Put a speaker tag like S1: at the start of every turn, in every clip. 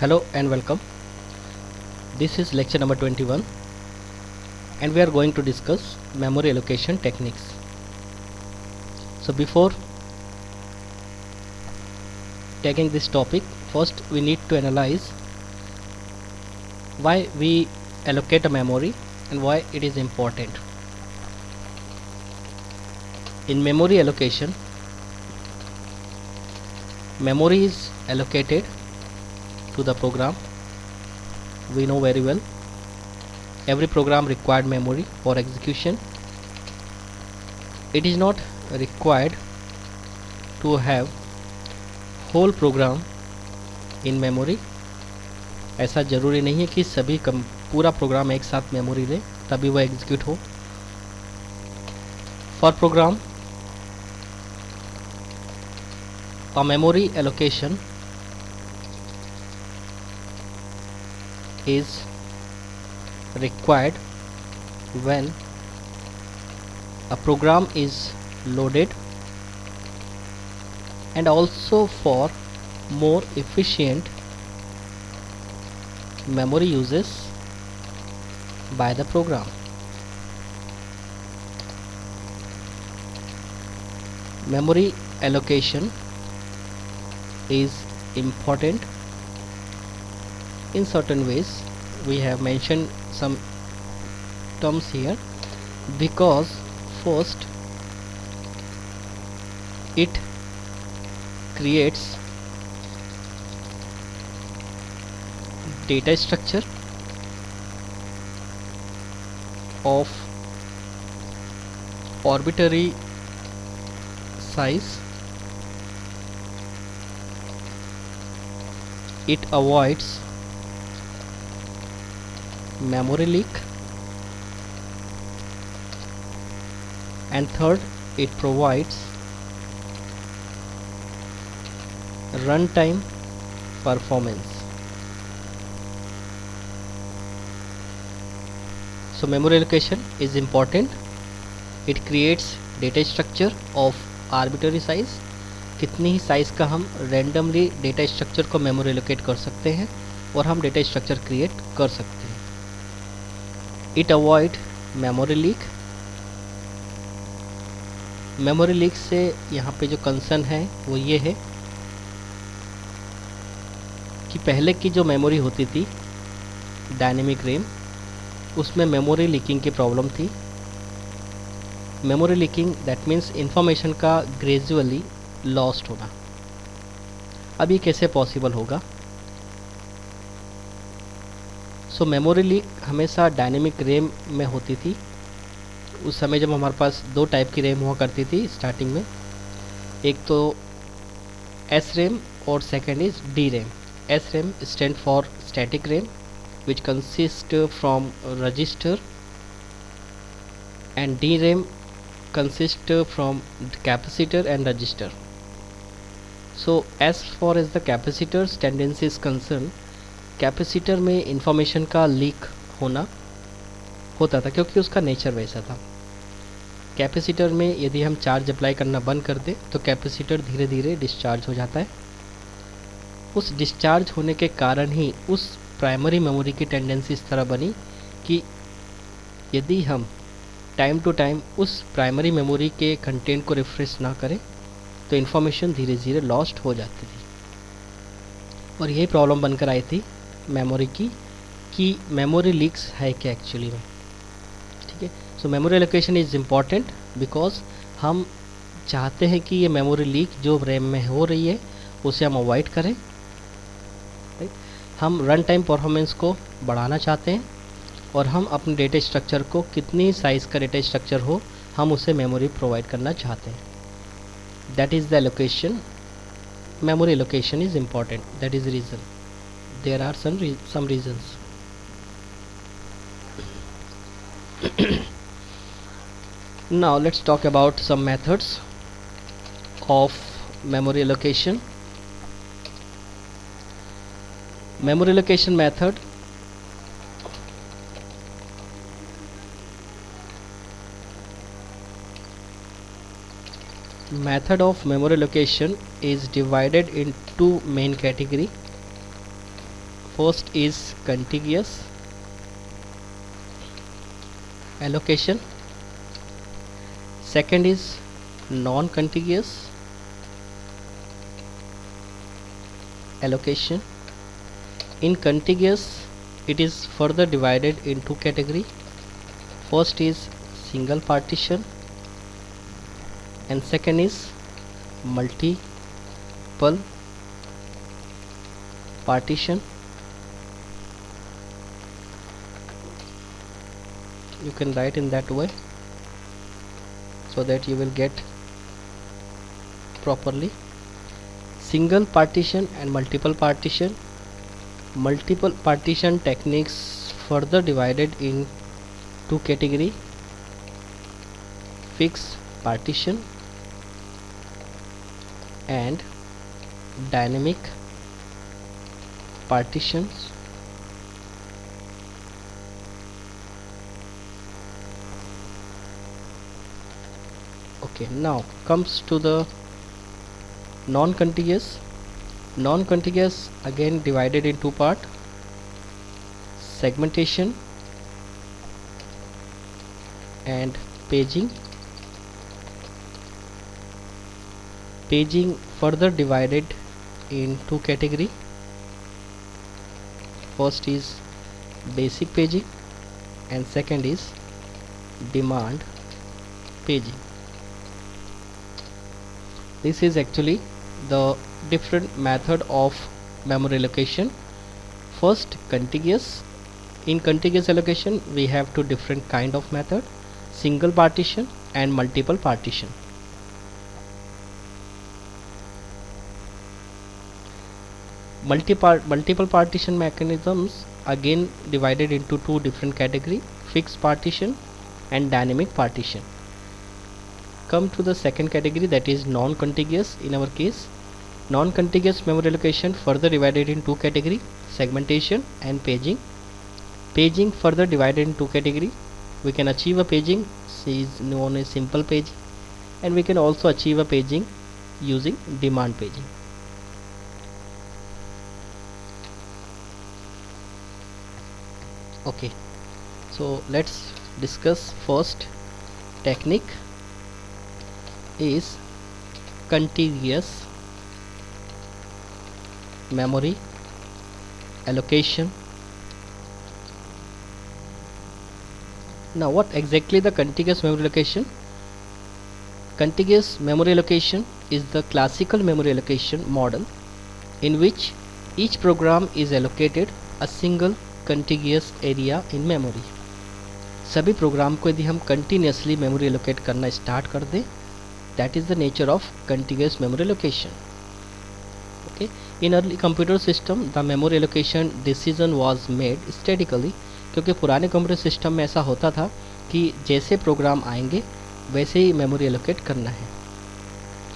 S1: Hello and welcome. This is lecture number 21 and we are going to discuss memory allocation techniques. So before taking this topic, first we need to analyze why we allocate a memory and why it is important. In memory allocation, memory is allocated to the program. We know very well every program required memory for execution. It is not required to have whole program in memory. ऐसा ज़रूरी नहीं है कि सभी पूरा programme एक साथ memory ले तभी वह एग्जीक्यूट हो. For program, a memory allocation is required when a program is loaded and also for more efficient memory uses by the program. Memory allocation is important in certain ways. We have mentioned some terms here because first it creates data structure of arbitrary size. It avoids memory leak, and third, it provides runtime performance. So memory allocation is important. It creates data structure of arbitrary size. कितनी ही size का हम randomly data structure को memory allocate कर सकते हैं और हम data structure create कर सकते हैं. It avoid memory leak. Memory leak से यहाँ पे जो कंसर्न है वो ये है कि पहले की जो मेमोरी होती थी डायनेमिक रैम, उसमें मेमोरी लीकिंग की प्रॉब्लम थी. Memory leaking that means information का ग्रेजुअली लॉस्ट होना. अब ये कैसे पॉसिबल होगा? सो मेमोरी लीक हमेशा डायनेमिक रैम में होती थी. उस समय जब हमारे पास दो टाइप की रैम हुआ करती थी स्टार्टिंग में, एक तो एस रैम और second is D RAM. S RAM stand for static RAM which consist from register and DRAM consist from capacitor and register. So as far as the capacitor's tendency is concerned, capacitor में information का leak होना होता था क्योंकि उसका nature वैसा था. Capacitor में यदि हम चार्ज अप्लाई करना बंद कर दें तो कैपेसिटर धीरे धीरे डिस्चार्ज हो जाता है. उस डिस्चार्ज होने के कारण ही उस प्राइमरी मेमोरी की टेंडेंसी इस तरह बनी कि यदि हम टाइम टू टाइम उस प्राइमरी मेमोरी के कंटेंट को रिफ्रेश ना करें तो इन्फॉर्मेशन धीरे धीरे लॉस्ट हो जाती थी. और यही प्रॉब्लम बनकर आई थी मेमोरी की कि मेमोरी लीक्स है क्या एक्चुअली में. ठीक है. So memory allocation is important because हम चाहते हैं कि ये मेमोरी लीक जो रैम में हो रही है उसे हम अवॉइड करें. हम रन टाइम परफॉर्मेंस को बढ़ाना चाहते हैं और हम अपने डेटा स्ट्रक्चर को कितनी साइज़ का डेटा स्ट्रक्चर हो हम उसे मेमोरी प्रोवाइड करना चाहते हैं. That is the allocation. Memory allocation is important. That is reason. There are some reasons. Now let's talk about some methods of memory allocation. Memory allocation method Method of memory allocation is divided in two main category. First is contiguous allocation, second is non-contiguous allocation. In contiguous, it is further divided in two categories. First is single partition and second is multiple partition. You can write in that way so that you will get properly. Single partition and multiple partition. Multiple partition techniques further divided in two categories: fixed partition and dynamic partitions. Okay, now comes to the non-contiguous. Non-contiguous again divided in two parts: segmentation and paging. Paging further divided in two categories. First is basic paging and second is demand paging. This is actually the different method of memory allocation. First, contiguous. In contiguous allocation we have two different kind of method: single partition and multiple partition. Multiple partition mechanisms again divided into two different categories: fixed partition and dynamic partition. Come to the second category, that is non-contiguous. In our case, non-contiguous memory allocation further divided in two categories: segmentation and paging. Paging further divided in two categories. We can achieve a paging is known as simple paging, and we can also achieve a paging using demand paging. Okay, so let's discuss first technique is contiguous memory allocation. Now, what exactly the contiguous memory allocation? Contiguous memory allocation is the classical memory allocation model in which each program is allocated a single contiguous area in memory. सभी programme को यदि हम continuously memory allocate करना start कर दें, that is the nature of contiguous memory allocation. Okay, in early computer system the memory allocation decision was made statically, क्योंकि पुराने computer system में ऐसा होता था कि जैसे प्रोग्राम आएंगे वैसे ही मेमोरी एलोकेट करना है,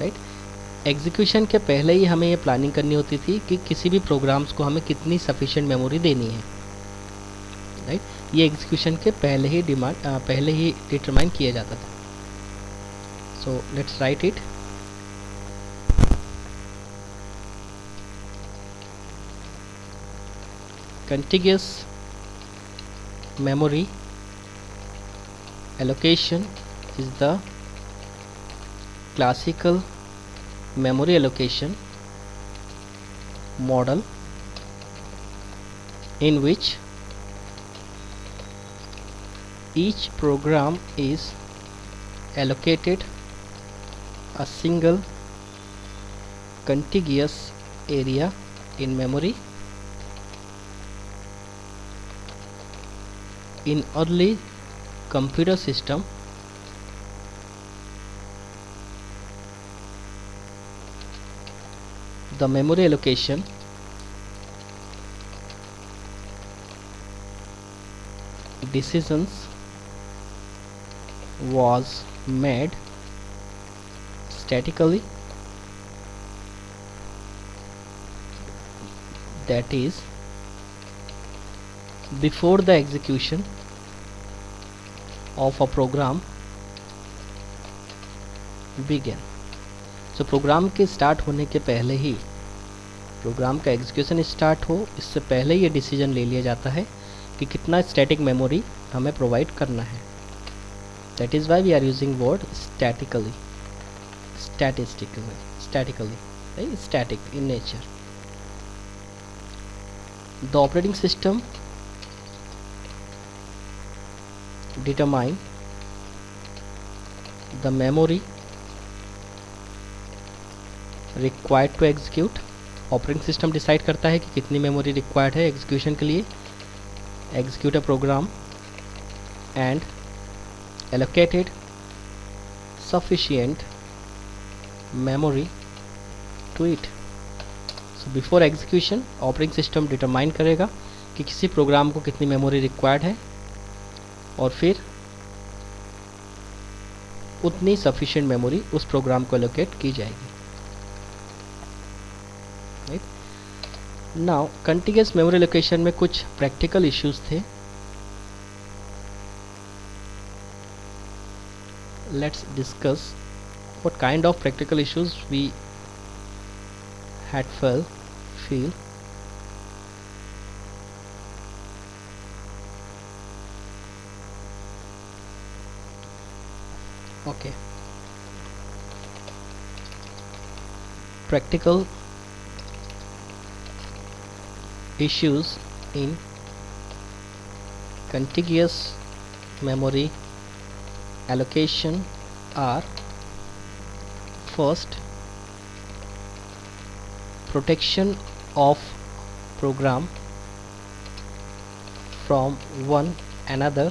S1: राइट। एग्जीक्यूशन के पहले ही हमें ये प्लानिंग करनी होती थी कि किसी भी प्रोग्राम्स को हमें कितनी सफिशिएंट मेमोरी देनी है, राइट। ये एग्जीक्यूशन के पहले ही डिटरमाइन किया जाता था। So let's write it. Contiguous memory allocation is the classical memory allocation model in which each program is allocated a single contiguous area in memory. In early computer system, the memory allocation decisions was made statically, that is before the execution of a program began. So program के start होने के पहले ही program का execution start हो इससे पहले ये डिसीजन ले लिया जाता है कि कितना स्टैटिक मेमोरी हमें प्रोवाइड करना है. That is why we are using word statically, right? Static in nature. The operating system determine the memory required to execute. Operating system decide करता है कि कितनी मेमोरी रिक्वायर्ड है एग्जीक्यूशन के लिए, execute a program and allocated sufficient memory to it. So before execution operating system determine करेगा कि किसी प्रोग्राम को कितनी मेमोरी रिक्वायर्ड है और फिर उतनी सफिशिएंट मेमोरी उस प्रोग्राम को एलोकेट की जाएगी. नाउ कंटिन्यूअस मेमोरी लोकेशन में कुछ प्रैक्टिकल इश्यूज थे. Let's discuss what kind of practical issues we had feel. Okay, practical issues in contiguous memory allocation are: first, protection of program from one another.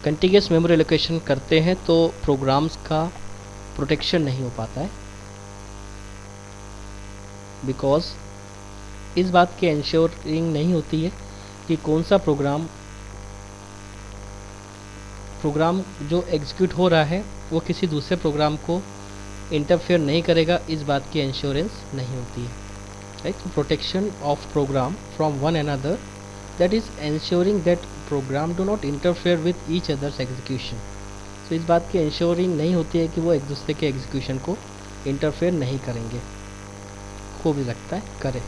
S1: Continuous memory allocation करते हैं तो programmes का protection नहीं हो पाता है, because इस बात की इंश्योरिंग नहीं होती है कि कौन सा प्रोग्राम जो एग्जीक्यूट हो रहा है वो किसी दूसरे प्रोग्राम को इंटरफेयर नहीं करेगा. इस बात की इंश्योरेंस नहीं होती है, right. Protection of program from one another, that is ensuring that program do not interfere with each others execution. तो इस बात की इंश्योरिंग नहीं होती है कि वो एक दूसरे के एग्जीक्यूशन को इंटरफेयर नहीं करेंगे, हो भी लगता है करे.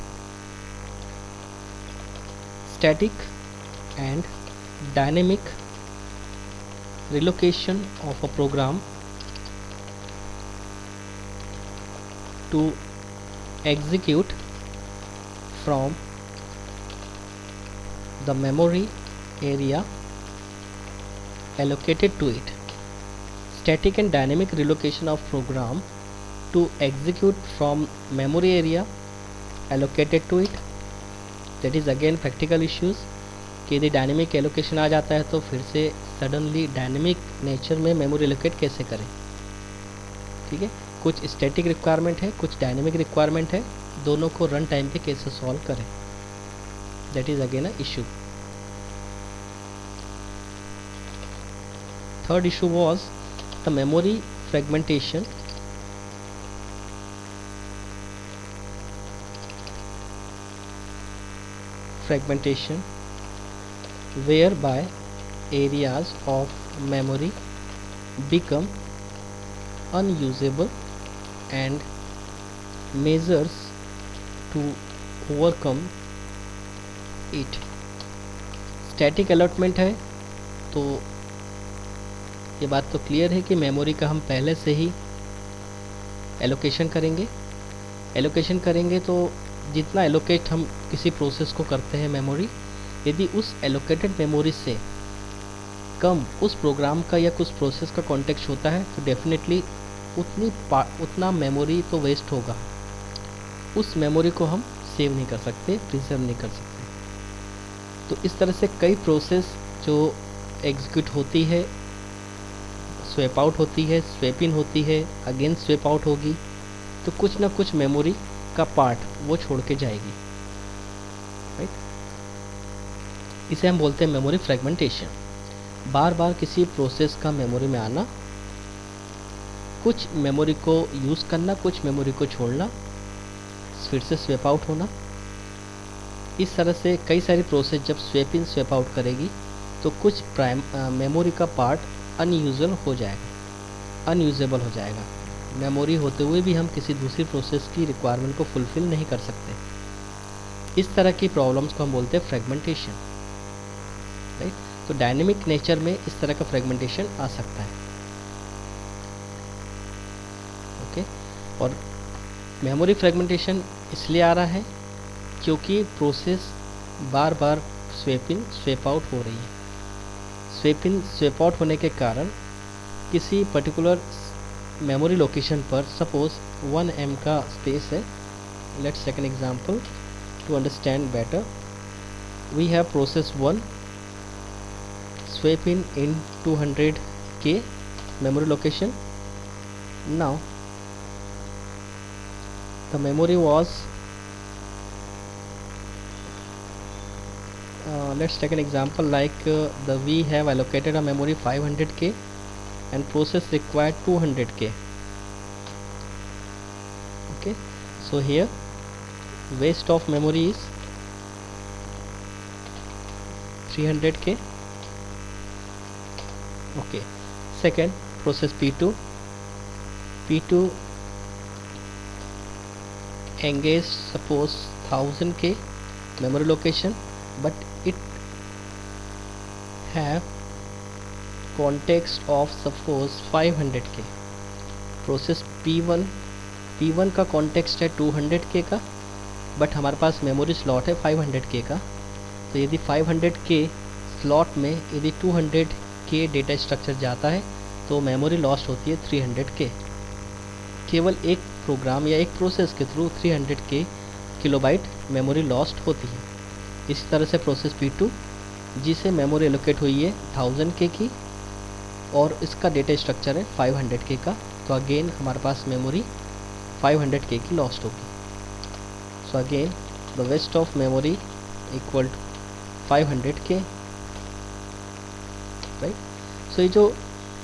S1: Static and dynamic relocation of a program to execute from the memory area allocated to it. Static and dynamic relocation of program to execute from memory area allocated to it, that is again practical issues. कि यदि dynamic allocation आ जाता है तो फिर से suddenly dynamic nature में memory allocate कैसे करें. ठीक है, कुछ स्टैटिक रिक्वायरमेंट है, कुछ डायनेमिक रिक्वायरमेंट है, दोनों को रन टाइम पे कैसे सॉल्व करें, that is again a issue. Third issue was the memory fragmentation. Whereby areas of memory become unusable and measures to overcome it. Static allotment है तो ये बात तो क्लियर है कि मेमोरी का हम पहले से ही एलोकेशन करेंगे तो जितना एलोकेट हम किसी प्रोसेस को करते हैं मेमोरी, यदि उस एलोकेटेड मेमोरी से कम उस प्रोग्राम का या कुछ प्रोसेस का कॉन्टेक्स्ट होता है तो डेफिनेटली उतना मेमोरी तो वेस्ट होगा. उस मेमोरी को हम सेव नहीं कर सकते, प्रिजर्व नहीं कर सकते. तो इस तरह से कई प्रोसेस जो एग्जीक्यूट होती है, स्वैप आउट होती है, स्वैप इन होती है, अगेन स्वैप आउट होगी, तो कुछ ना कुछ मेमोरी का पार्ट वो छोड़ के जाएगी, राइट. इसे हम बोलते हैं मेमोरी फ्रेगमेंटेशन. बार बार किसी प्रोसेस का मेमोरी में आना, कुछ मेमोरी को यूज़ करना, कुछ मेमोरी को छोड़ना, फिर से स्वैप आउट होना. इस तरह से कई सारी प्रोसेस जब स्वैप इन स्वैप आउट करेगी तो कुछ मेमोरी का पार्ट अनयूजेबल हो जाएगा. मेमोरी होते हुए भी हम किसी दूसरी प्रोसेस की रिक्वायरमेंट को फुलफ़िल नहीं कर सकते। इस तरह की प्रॉब्लम्स को हम बोलते हैं फ्रेगमेंटेशन, राइट। तो डायनेमिक नेचर में इस तरह का फ्रेगमेंटेशन आ सकता है, ओके। और मेमोरी फ्रेगमेंटेशन इसलिए आ रहा है क्योंकि process bar bar swap in swap out हो रही है। स्वेप इन स्वेप आउट होने के कारण किसी पर्टिकुलर मेमोरी लोकेशन पर सपोज 1 M का स्पेस है। Let's take an example to understand better. We have process 1 swap in 200K memory location. Now the memory was let's take an example like we have allocated a memory 500K and process required 200K. Okay, so here waste of memory is 300K. Okay, second process P2 engaged suppose 1000K memory location, but it have context of suppose 500K. Process P1 का context है 200K का, but हमारे पास memory slot है 500K का। तो यदि 500K slot में यदि 200K डेटा स्ट्रक्चर जाता है तो मेमोरी लॉस्ट होती है 300K। केवल एक प्रोग्राम या एक प्रोसेस के through 300K kilobyte memory lost होती है। इसी तरह से प्रोसेस P2 जिसे मेमोरी एलोकेट हुई है 1000K की और इसका डेटा स्ट्रक्चर है 500K का, तो अगेन हमारे पास मेमोरी 500K की लॉस्ट होगी। So again the waste of memory equal to 500K, right. So ये जो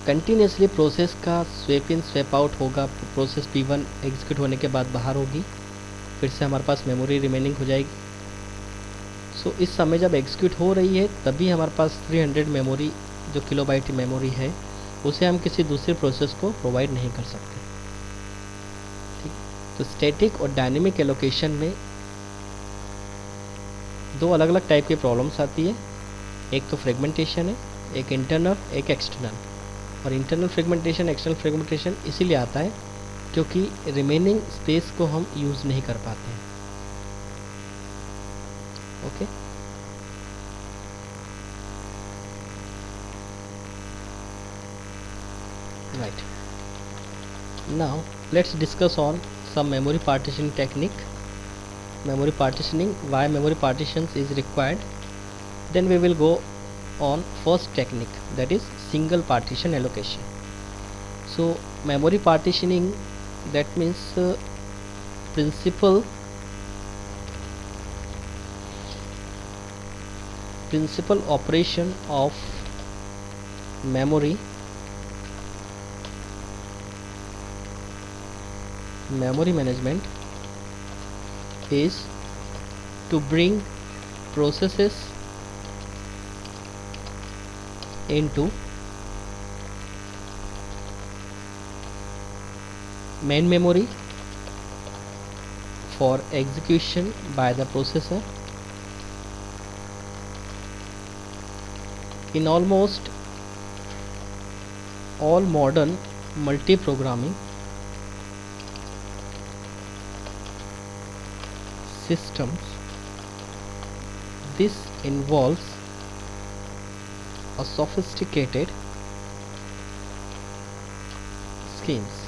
S1: कंटिन्यूसली प्रोसेस का स्वेप इन स्वेप आउट होगा, प्रोसेस P1 एग्जीक्यूट होने के बाद बाहर होगी, फिर से हमारे पास मेमोरी रिमेनिंग हो जाएगी। सो इस समय जब एग्जीक्यूट हो रही है तभी हमारे पास 300 मेमोरी जो किलोबाइट मेमोरी है उसे हम किसी दूसरे प्रोसेस को प्रोवाइड नहीं कर सकते, ठीक। तो स्टैटिक और डायनेमिक एलोकेशन में दो अलग अलग टाइप की प्रॉब्लम्स आती है। एक तो फ्रेगमेंटेशन है, एक इंटरनल एक एक्सटर्नल। और इंटरनल फ्रेगमेंटेशन एक्सटर्नल फ्रेगमेंटेशन इसीलिए आता है क्योंकि रिमेनिंग स्पेस को हम यूज़ नहीं कर पाते हैं, okay. Right, now let's discuss on some memory partitioning technique. Memory partitioning, why memory partitions is required. Then we will go on first technique, that is single partition allocation. So memory partitioning, that means principal operation of memory management is to bring processes into main memory for execution by the processor. In almost all modern multi-programming systems, this involves a sophisticated schemes.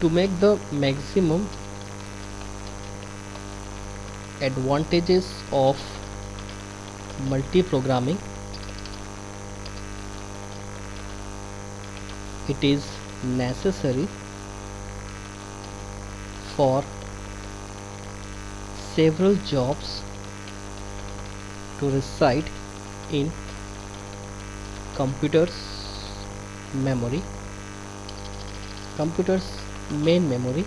S1: To make the maximum advantages of multi-programming, it is necessary for several jobs to reside in computer's memory, computer's main memory,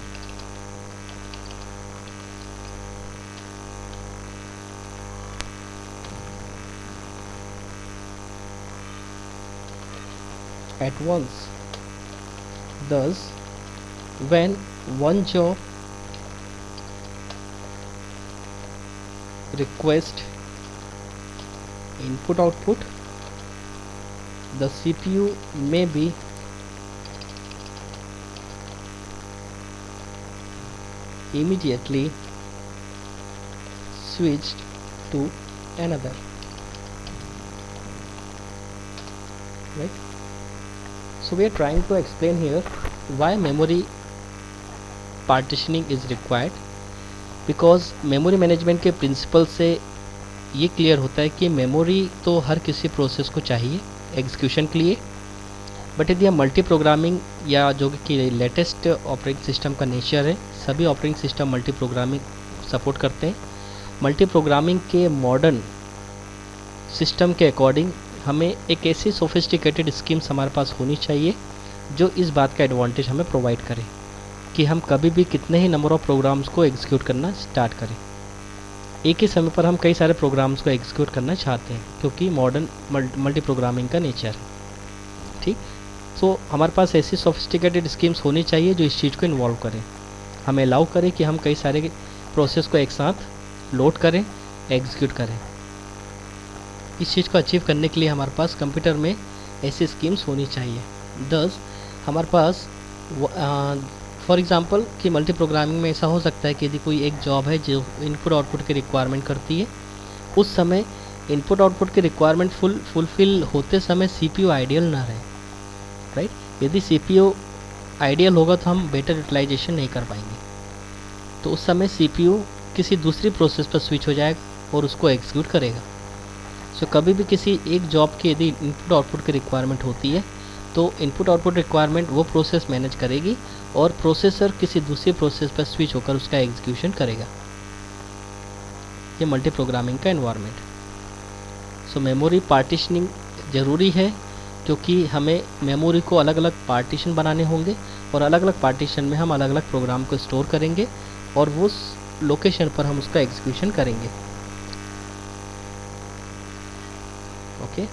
S1: at once. Thus, when one job requests input output, the CPU may be immediately switched to another, right? So we are trying to explain here why memory partitioning is required, because memory management के principal से ये clear होता है कि memory तो हर किसी process को चाहिए एग्जीक्यूशन के लिए, बट यदि हम मल्टी प्रोग्रामिंग या जो कि लेटेस्ट ऑपरेटिंग सिस्टम का नेचर है, सभी operating system multi programming support करते हैं। मल्टी प्रोग्रामिंग के मॉडर्न सिस्टम के अकॉर्डिंग हमें एक ऐसी सोफिस्टिकेटेड स्कीम्स हमारे पास होनी चाहिए जो इस बात का एडवांटेज हमें प्रोवाइड करे कि हम कभी भी कितने ही नंबर ऑफ़ प्रोग्राम्स को एग्जीक्यूट करना स्टार्ट करें। एक ही समय पर हम कई सारे प्रोग्राम्स को एग्जीक्यूट करना चाहते हैं क्योंकि मॉडर्न मल्टी प्रोग्रामिंग का नेचर है, ठीक। सो हमारे पास ऐसी सोफिस्टिकेटेड स्कीम्स होनी चाहिए जो इस चीज़ को इन्वॉल्व करें, हमें अलाउ करें कि हम कई सारे प्रोसेस को एक साथ लोड करें, एग्जीक्यूट करें। इस चीज़ को अचीव करने के लिए हमारे पास कंप्यूटर में ऐसी स्कीम्स होनी चाहिए। दस हमारे पास फॉर एग्ज़ाम्पल कि मल्टी प्रोग्रामिंग में ऐसा हो सकता है कि यदि कोई एक जॉब है जो इनपुट आउटपुट की रिक्वायरमेंट करती है, उस समय इनपुट आउटपुट की रिक्वायरमेंट फुलफिल होते समय सीपीयू आइडियल ना रहे, राइट। यदि सीपीयू आइडियल होगा तो हम बेटर यूटिलाइजेशन नहीं कर पाएंगे, तो उस समय सीपीयू किसी दूसरी प्रोसेस पर स्विच हो जाएगा और उसको एग्जीक्यूट करेगा। सो कभी भी किसी एक जॉब की यदि इनपुट आउटपुट की रिक्वायरमेंट होती है तो इनपुट आउटपुट रिक्वायरमेंट वो प्रोसेस मैनेज करेगी और प्रोसेसर किसी दूसरी प्रोसेस पर स्विच होकर उसका एग्जीक्यूशन करेगा। ये मल्टी प्रोग्रामिंग का एनवायरनमेंट। सो मेमोरी पार्टीशनिंग ज़रूरी है क्योंकि हमें मेमोरी को अलग अलग पार्टीशन बनाने होंगे और अलग अलग पार्टीशन में हम अलग अलग प्रोग्राम को स्टोर करेंगे और वो उस लोकेशन पर हम उसका एग्जीक्यूशन करेंगे, ओके।